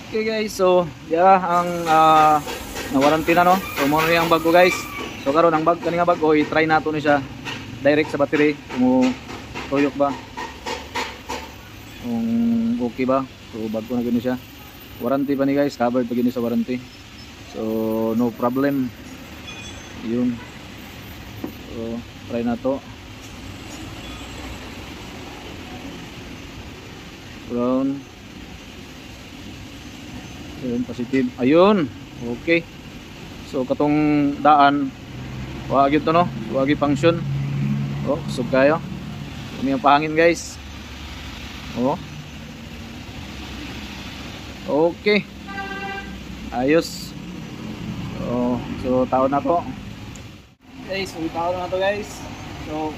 Okay guys, so yeah ang na-warranty na no. So mo na yung bago guys. So karon ang bag kani nga bago i-try nato ni siya direct sa battery kung tuyok ba. Kung okay ba. So bago na gani siya. Warranty pa ni guys, covered pa gini sa warranty. So no problem. Yun. So try na to. Brown. Ayun, positive. Ayun. Okay. So katong daan wag gyud to no. Wag function. Oh, sub kayo. Kami ang pahangin guys. Oh. Okay. Ayos. So taon na to. Guys, so taon na to guys. So